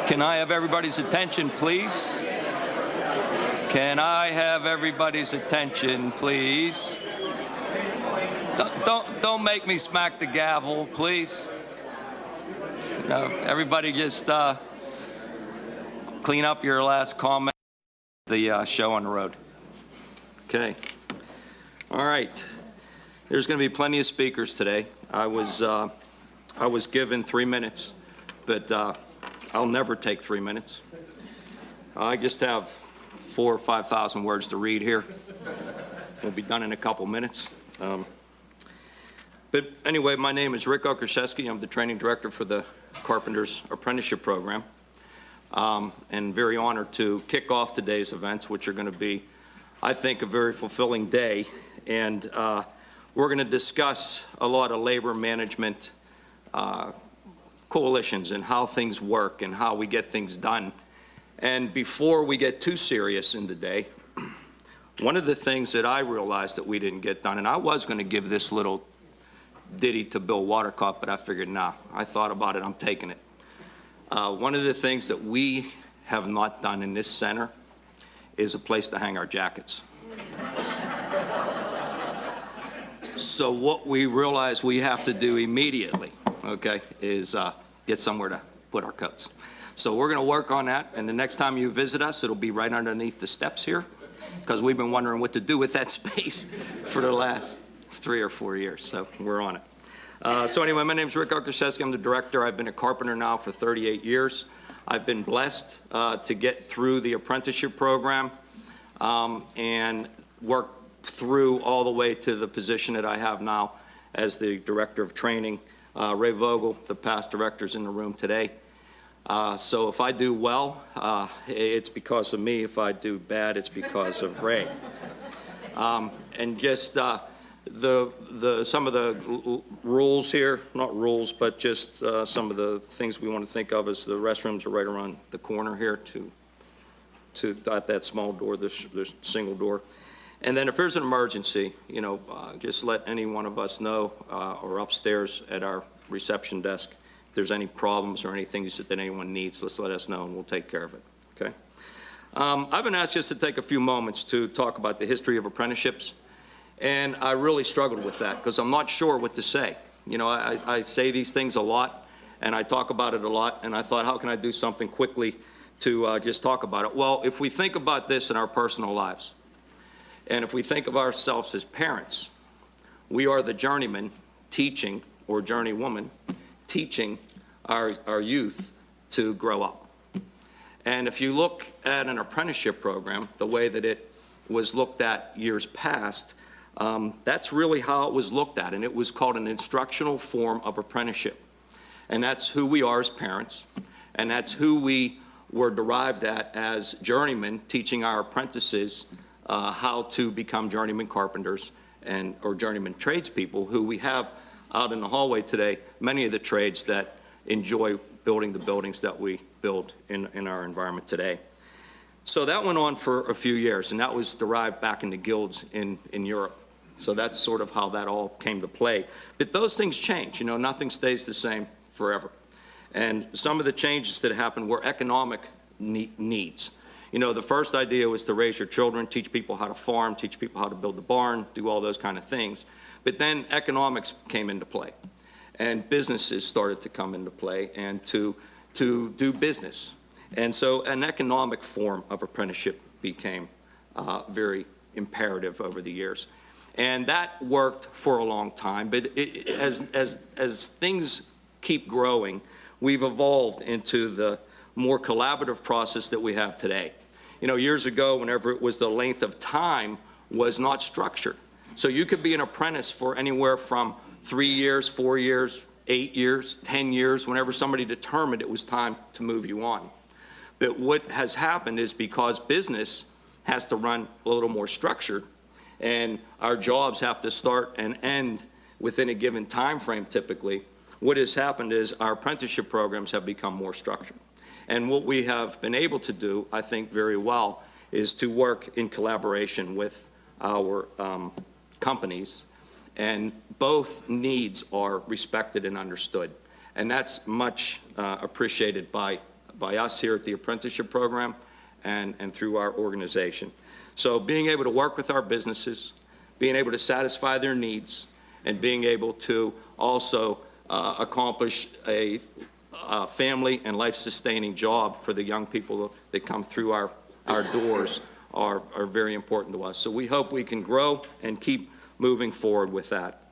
Can I have everybody's attention, please? Can I have everybody's attention, please? Don't make me smack the gavel, please. No, everybody just clean up your last comment. The show on the road. Okay. All right. There's going to be plenty of speakers today. I was given 3 minutes, but I'll never take 3 minutes. I just have 4,000 or 5,000 words to read here. We'll be done in a couple minutes. But anyway, my name is Rick Okreshevsky. I'm the training director for the Carpenters Apprenticeship Program. And very honored to kick off today's events, which are going to be, I think, a very fulfilling day. And we're going to discuss a lot of labor management coalitions and how things work and how we get things done. And before we get too serious in the day, one of the things that I realized that we didn't get done, and I was going to give this little ditty to Bill Watercup, but I figured, nah, I thought about it, I'm taking it. One of the things that we have not done in this center is a place to hang our jackets. So what we realize we have to do immediately, okay, is get somewhere to put our coats. So we're going to work on that, and the next time you visit us, it'll be right underneath the steps here, because we've been wondering what to do with that space for the last 3 or 4 years, so we're on it. So anyway, my name is Rick Okreshevsky. I'm the director. I've been a carpenter now for 38 years. I've been blessed to get through the apprenticeship program and work through all the way to the position that I have now as the director of training. Ray Vogel, the past director's in the room today. So if I do well, it's because of me. If I do bad, it's because of Ray. And just some of the rules here, not rules, but just some of the things we want to think of is the restrooms are right around the corner here to that small door, this single door. And then if there's an emergency, you know, just let any one of us know or upstairs at our reception desk if there's any problems or anything that anyone needs, let's let us know and we'll take care of it, okay? I've been asked just to take a few moments to talk about the history of apprenticeships, and I really struggled with that because I'm not sure what to say. You know, I say these things a lot and I talk about it a lot, and I thought, how can I do something quickly to just talk about it? Well, if we think about this in our personal lives, and if we think of ourselves as parents, we are the journeyman teaching, or journeywoman, teaching our youth to grow up. And if you look at an apprenticeship program, the way that it was looked at years past, that's really how it was looked at, and it was called an instructional form of apprenticeship. And that's who we are as parents, and that's who we were derived at as journeymen, teaching our apprentices how to become journeyman carpenters or journeyman tradespeople, who we have out in the hallway today, many of the trades that enjoy building the buildings that we build in our environment today. So that went on for a few years, and that was derived back in the guilds in Europe. So that's sort of how that all came to play. But those things change, you know, nothing stays the same forever. And some of the changes that happened were economic needs. You know, the first idea was to raise your children, teach people how to farm, teach people how to build the barn, do all those kind of things. But then economics came into play, and businesses started to come into play and to do business. And so an economic form of apprenticeship became very imperative over the years. And that worked for a long time, but as things keep growing, we've evolved into the more collaborative process that we have today. You know, years ago, whenever it was the length of time was not structured. So you could be an apprentice for anywhere from 3 years, 4 years, 8 years, 10 years, whenever somebody determined it was time to move you on. But what has happened is, because business has to run a little more structured, and our jobs have to start and end within a given time frame typically, what has happened is our apprenticeship programs have become more structured. And what we have been able to do, I think very well, is to work in collaboration with our companies, and both needs are respected and understood. And that's much appreciated by by us here at the apprenticeship program and through our organization. So being able to work with our businesses, being able to satisfy their needs, and being able to also accomplish a family and life-sustaining job for the young people that come through our doors are very important to us. So we hope we can grow and keep moving forward with that.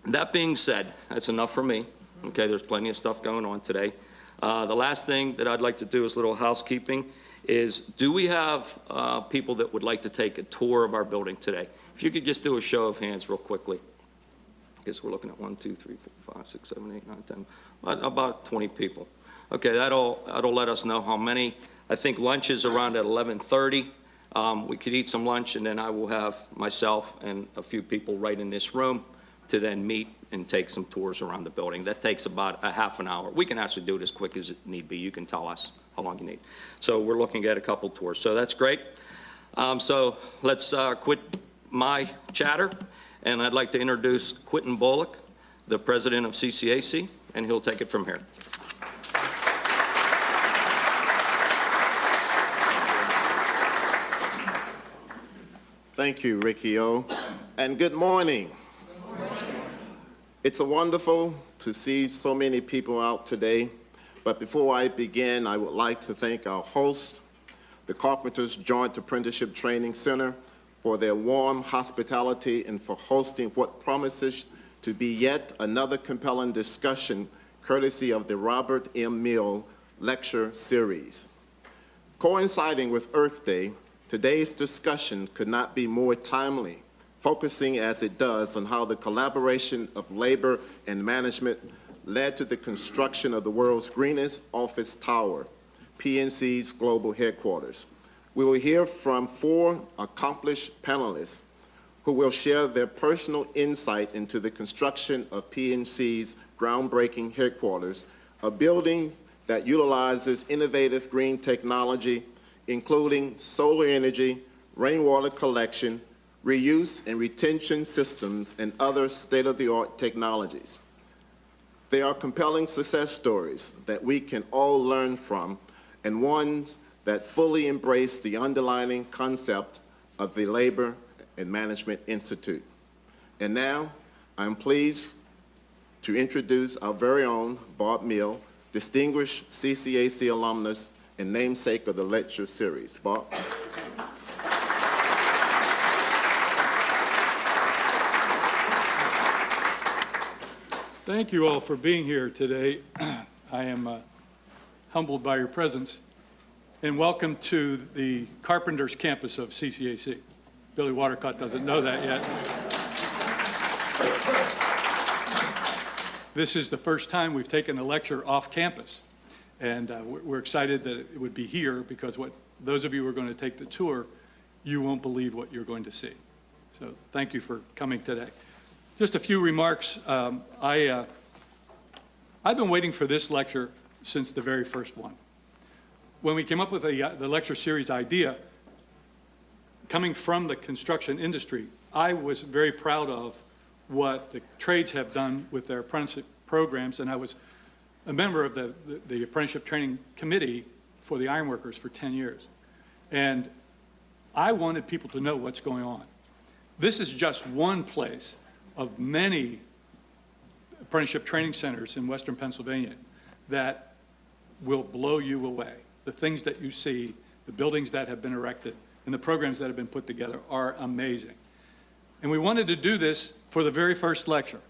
That being said, that's enough for me. Okay, there's plenty of stuff going on today. The last thing that I'd like to do is a little housekeeping is, do we have people that would like to take a tour of our building today? If you could just do a show of hands real quickly. I guess we're looking at 1, 2, 3, 4, 5, 6, 7, 8, 9, 10, about 20 people. Okay, that'll let us know how many. I think lunch is around at 11:30. We could eat some lunch, and then I will have myself and a few people right in this room to then meet and take some tours around the building. That takes about a half an hour. We can actually do it as quick as it need be. You can tell us how long you need. So we're looking at a couple tours. So that's great. So let's quit my chatter, and I'd like to introduce Quentin Bullock, the president of CCAC, and he'll take it from here. Thank you, Ricky O, and good morning. It's wonderful to see so many people out today, but before I begin, I would like to thank our host, the Carpenters Joint Apprenticeship Training Center, for their warm hospitality and for hosting what promises to be yet another compelling discussion courtesy of the Robert M. Mill Lecture Series. Coinciding with Earth Day, today's discussion could not be more timely, focusing as it does on how the collaboration of labor and management led to the construction of the world's greenest office tower, PNC's Global Headquarters. We will hear from 4 accomplished panelists who will share their personal insight into the construction of PNC's groundbreaking headquarters, a building that utilizes innovative green technology, including solar energy, rainwater collection, reuse and retention systems, and other state-of-the-art technologies. They are compelling success stories that we can all learn from, and ones that fully embrace the underlying concept of the Labor and Management Institute. And now, I'm pleased to introduce our very own Bob Mill, distinguished CCAC alumnus and namesake of the lecture series. Bob? Thank you all for being here today. I am humbled by your presence, and welcome to the Carpenters campus of CCAC. Billy Watercott doesn't know that yet. This is the first time we've taken a lecture off campus, and we're excited that it would be here, because those of you who are going to take the tour, you won't believe what you're going to see. So thank you for coming today. Just a few remarks. I've been waiting for this lecture since the very first one. When we came up with the lecture series idea, coming from the construction industry, I was very proud of what the trades have done with their apprenticeship programs, and I was a member of the apprenticeship training committee for the ironworkers for 10 years. And I wanted people to know what's going on. This is just one place of many apprenticeship training centers in Western Pennsylvania that will blow you away. The things that you see, the buildings that have been erected, and the programs that have been put together are amazing. And we wanted to do this for the very first lecture,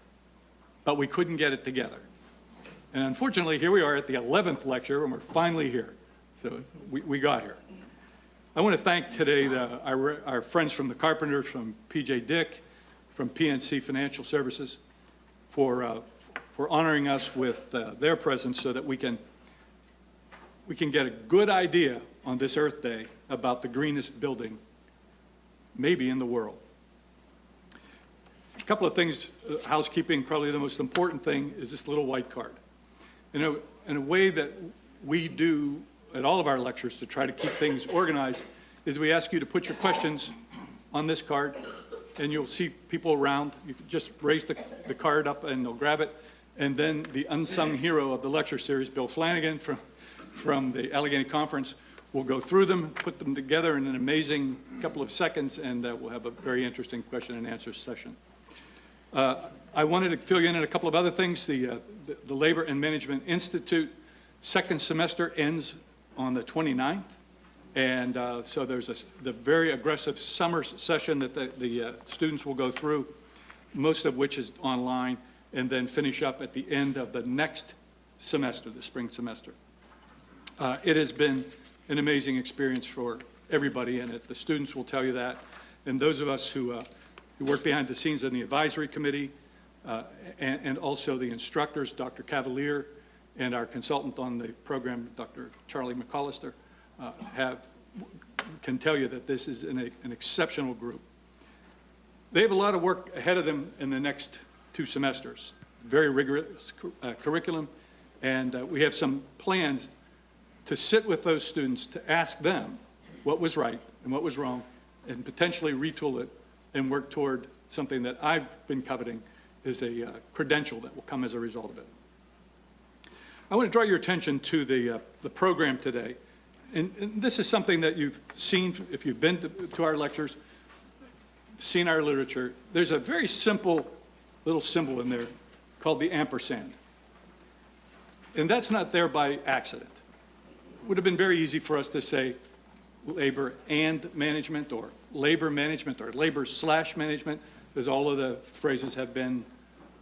but we couldn't get it together. And unfortunately, here we are at the 11th lecture, and we're finally here. So we got here. I want to thank today our friends from the Carpenters, from PJ Dick, from PNC Financial Services, for honoring us with their presence, so that we can get a good idea on this Earth Day about the greenest building maybe in the world. A couple of things, housekeeping. Probably the most important thing is this little white card. In a way that we do at all of our lectures to try to keep things organized is we ask you to put your questions on this card, and you'll see people around. You can just raise the card up and they'll grab it, And then the unsung hero of the lecture series, Bill Flanagan from the Allegheny Conference, will go through them, put them together in an amazing couple of seconds, and we'll have a very interesting question and answer session. I wanted to fill you in on a couple of other things. The Labor and Management Institute second semester ends on the 29th. And so there's the very aggressive summer session that the students will go through, most of which is online, and then finish up at the end of the next semester, the spring semester. It has been an amazing experience for everybody in it. The students will tell you that. And those of us who work behind the scenes in the advisory committee, and also the instructors, Dr. Cavalier, and our consultant on the program, Dr. Charlie McAllister, can tell you that this is an exceptional group. They have a lot of work ahead of them in the next 2 semesters, very rigorous curriculum, and we have some plans to sit with those students to ask them what was right and what was wrong, and potentially retool it and work toward something that I've been coveting is a credential that will come as a result of it. I want to draw your attention to the program today. And this is something that you've seen if you've been to our lectures, seen our literature. There's a very simple little symbol in there called the ampersand. And that's not there by accident. It would have been very easy for us to say labor and management, or labor management, or labor/management, as all of the phrases have been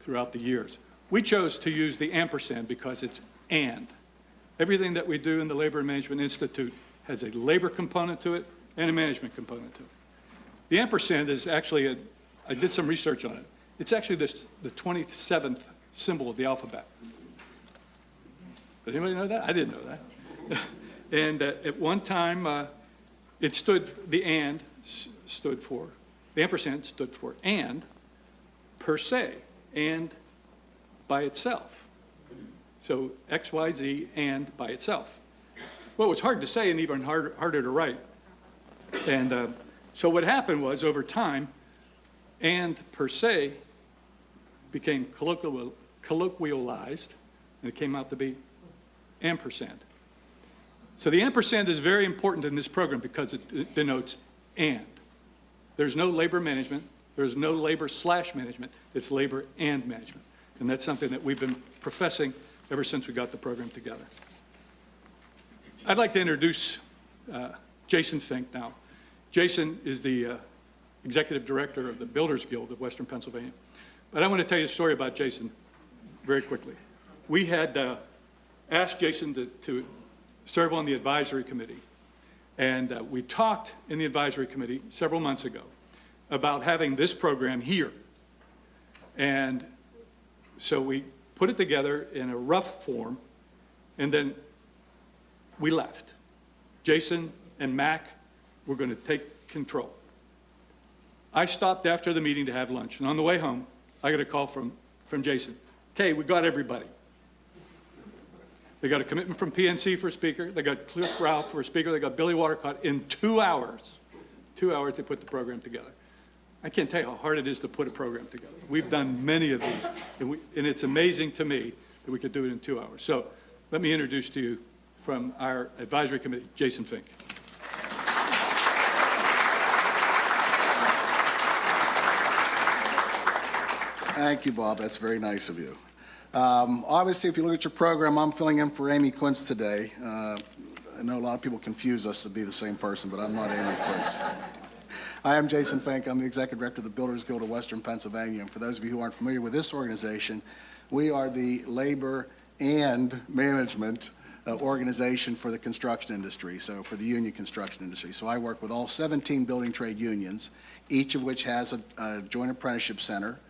throughout the years. We chose to use the ampersand because it's and. Everything that we do in the Labor and Management Institute has a labor component to it and a management component to it. The ampersand is actually, I did some research on it. It's actually the 27th symbol of the alphabet. Did anybody know that? I didn't know that. And at one time, the ampersand stood for and per se, and by itself. So X, Y, Z, and by itself. Well, it was hard to say and even harder to write. And so what happened was, over time, and per se became colloquialized, and it came out to be ampersand. So the ampersand is very important in this program because it denotes and. There's no labor management. There's no labor/management. It's labor and management. And that's something that we've been professing ever since we got the program together. I'd like to introduce Jason Fink now. Jason is the executive director of the Builders Guild of Western Pennsylvania. But I want to tell you a story about Jason very quickly. We had asked Jason to serve on the advisory committee. And we talked in the advisory committee several months ago about having this program here. And so we put it together in a rough form, and then we left. Jason and Mac were going to take control. I stopped after the meeting to have lunch, and on the way home, I got a call from Jason. Okay, we got everybody. They got a commitment from PNC for a speaker. They got Cliff Ralph for a speaker. They got Billy Watercott in 2 hours. 2 hours they put the program together. I can't tell you how hard it is to put a program together. We've done many of these, and it's amazing to me that we could do it in 2 hours. So let me introduce to you from our advisory committee, Jason Fink. Thank you, Bob. That's very nice of you. Obviously, if you look at your program, I'm filling in for Amy Quince today. I know a lot of people confuse us to be the same person, but I'm not Amy Quince. I am Jason Fink. I'm the Executive Director of the Builders Guild of Western Pennsylvania. And for those of you who aren't familiar with this organization, we are the labor and management organization for the construction industry, so for the union construction industry. So I work with all 17 building trade unions, each of which has a joint apprenticeship center.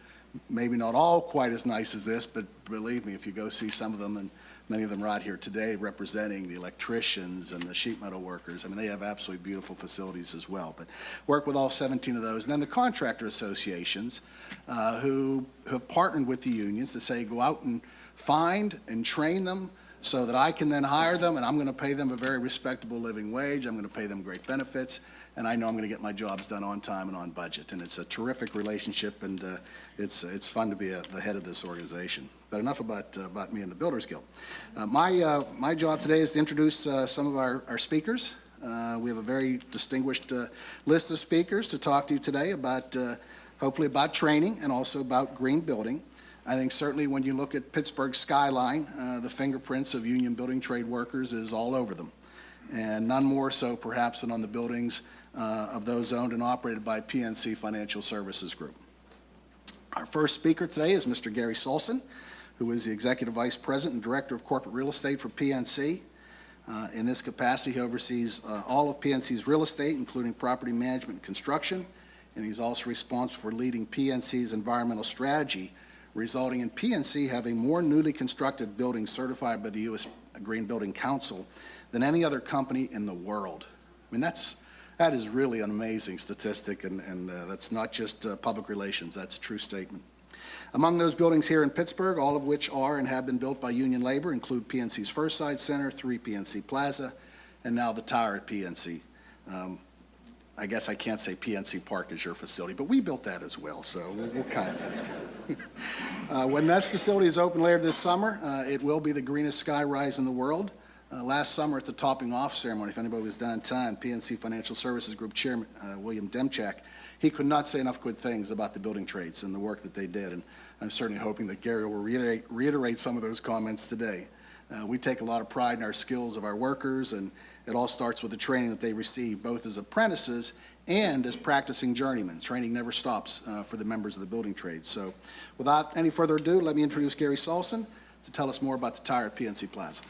Maybe not all quite as nice as this, but believe me, if you go see some of them, and many of them are out here today representing the electricians and the sheet metal workers. I mean, they have absolutely beautiful facilities as well. But work with all 17 of those. And then the contractor associations who have partnered with the unions to say, go out and find and train them so that I can then hire them, and I'm going to pay them a very respectable living wage. I'm going to pay them great benefits, and I know I'm going to get my jobs done on time and on budget. And it's a terrific relationship, and it's fun to be the head of this organization. But enough about me and the Builders Guild. My job today is to introduce some of our speakers. We have a very distinguished list of speakers to talk to you today about, hopefully about training and also about green building. I think certainly when you look at Pittsburgh's skyline, the fingerprints of union building trade workers is all over them. And none more so perhaps than on the buildings of those owned and operated by PNC Financial Services Group. Our first speaker today is Mr. Gary Sulston, who is the Executive Vice President and Director of Corporate Real Estate for PNC. In this capacity, he oversees all of PNC's real estate, including property management and construction, and he's also responsible for leading PNC's environmental strategy, resulting in PNC having more newly constructed buildings certified by the U.S. Green Building Council than any other company in the world. I mean, that is really an amazing statistic, and that's not just public relations, that's a true statement. Among those buildings here in Pittsburgh, all of which are and have been built by union labor, include PNC's First Side Center, 3 PNC Plaza, and now the tower at PNC. I guess I can't say PNC Park is your facility, but we built that as well, so we'll count that. When that facility is open later this summer, it will be the greenest skyrise in the world. Last summer at the topping off ceremony, if anybody was downtown, PNC Financial Services Group Chairman William Demchak, he could not say enough good things about the building trades and the work that they did, and I'm certainly hoping that Gary will reiterate some of those comments today. We take a lot of pride in our skills of our workers, and it all starts with the training that they receive, both as apprentices and as practicing journeymen. Training never stops for the members of the building trades. So without any further ado, let me introduce Gary Sulston to tell us more about the tower at PNC Plaza.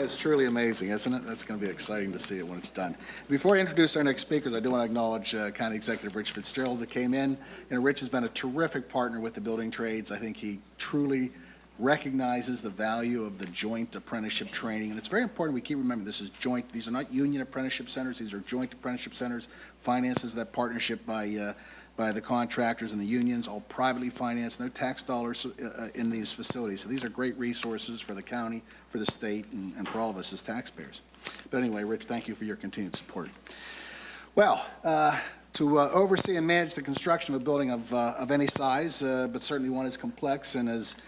It's truly amazing, isn't it? That's going to be exciting to see it when it's done. Before I introduce our next speakers, I do want to acknowledge County Executive Rich Fitzgerald that came in. Rich has been a terrific partner with the building trades. I think he truly recognizes the value of the joint apprenticeship training, and it's very important we keep remembering this is joint. These are not union apprenticeship centers. These are joint apprenticeship centers. Finances that partnership by the contractors and the unions, all privately financed, no tax dollars in these facilities. So these are great resources for the county, for the state, and for all of us as taxpayers. But anyway, Rich, thank you for your continued support. Well, to oversee and manage the construction of a building of any size, but certainly one as complex and as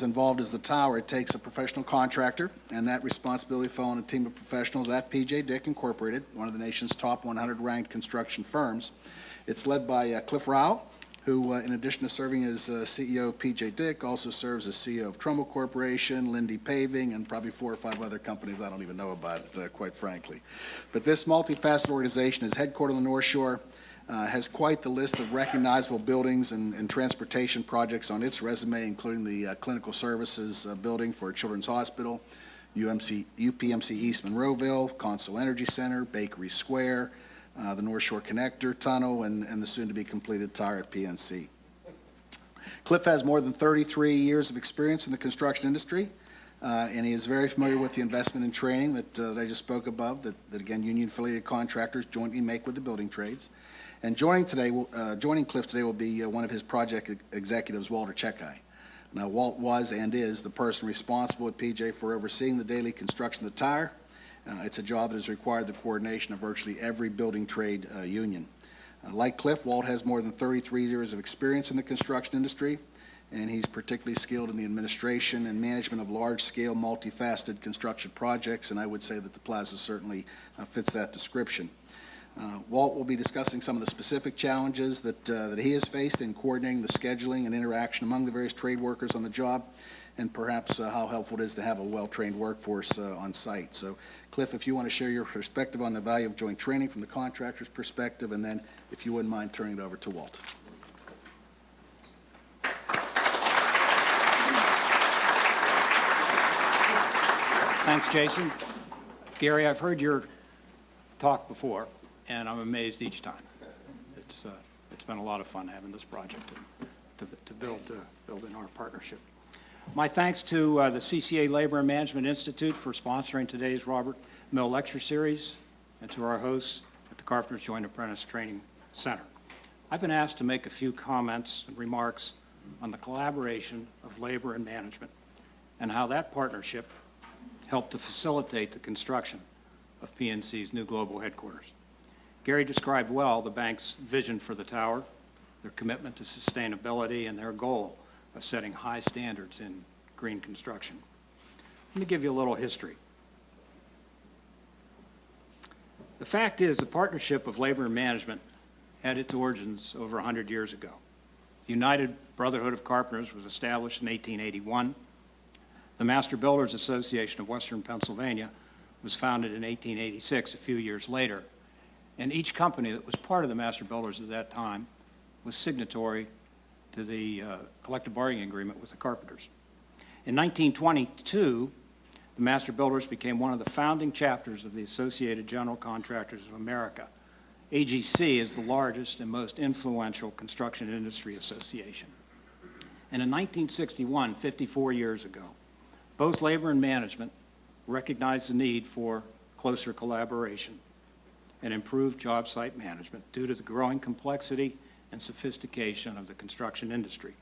involved as the tower, it takes a professional contractor, and that responsibility fell on a team of professionals at P.J. Dick Incorporated, one of the nation's top 100 ranked construction firms. It's led by Cliff Rao, who, in addition to serving as CEO of P.J. Dick, also serves as CEO of Trumbull Corporation, Lindy Paving, and probably 4 or 5 other companies I don't even know about, quite frankly. But this multifaceted organization is headquartered on the North Shore, has quite the list of recognizable buildings and transportation projects on its resume, including the Clinical Services Building for Children's Hospital, UPMC East Monroeville, Consol Energy Center, Bakery Square, the North Shore Connector Tunnel, and the soon-to-be-completed tower at PNC. Cliff has more than 33 years of experience in the construction industry, and he is very familiar with the investment and training that I just spoke above, that again, union-affiliated contractors jointly make with the building trades. And joining Cliff today will be one of his project executives, Walter Chekai. Now, Walt was and is the person responsible at PJ for overseeing the daily construction of the tower. It's a job that has required the coordination of virtually every building trade union. Like Cliff, Walt has more than 33 years of experience in the construction industry, and he's particularly skilled in the administration and management of large-scale, multifaceted construction projects, and I would say that the plaza certainly fits that description. Walt will be discussing some of the specific challenges that he has faced in coordinating the scheduling and interaction among the various trade workers on the job, and perhaps how helpful it is to have a well-trained workforce on site. So, Cliff, if you want to share your perspective on the value of joint training from the contractor's perspective, and then, if you wouldn't mind, turning it over to Walt. Thanks, Jason. Gary, I've heard your talk before, and I'm amazed each time. It's been a lot of fun having this project to build in our partnership. My thanks to the CCA Labor and Management Institute for sponsoring today's Robert Mill Lecture Series, and to our hosts at the Carpenters Joint Apprentice Training Center. I've been asked to make a few comments and remarks on the collaboration of labor and management and how that partnership helped to facilitate the construction of PNC's new global headquarters. Gary described well the bank's vision for the tower, their commitment to sustainability, and their goal of setting high standards in green construction. Let me give you a little history. The fact is, the partnership of labor and management had its origins over 100 years ago. The United Brotherhood of Carpenters was established in 1881. The Master Builders Association of Western Pennsylvania was founded in 1886, a few years later. And each company that was part of the Master Builders at that time was signatory to the collective bargaining agreement with the carpenters. In 1922, the Master Builders became one of the founding chapters of the Associated General Contractors of America. AGC is the largest and most influential construction industry association. And in 1961, 54 years ago, both labor and management recognized the need for closer collaboration and improved job site management due to the growing complexity and sophistication of the construction industry.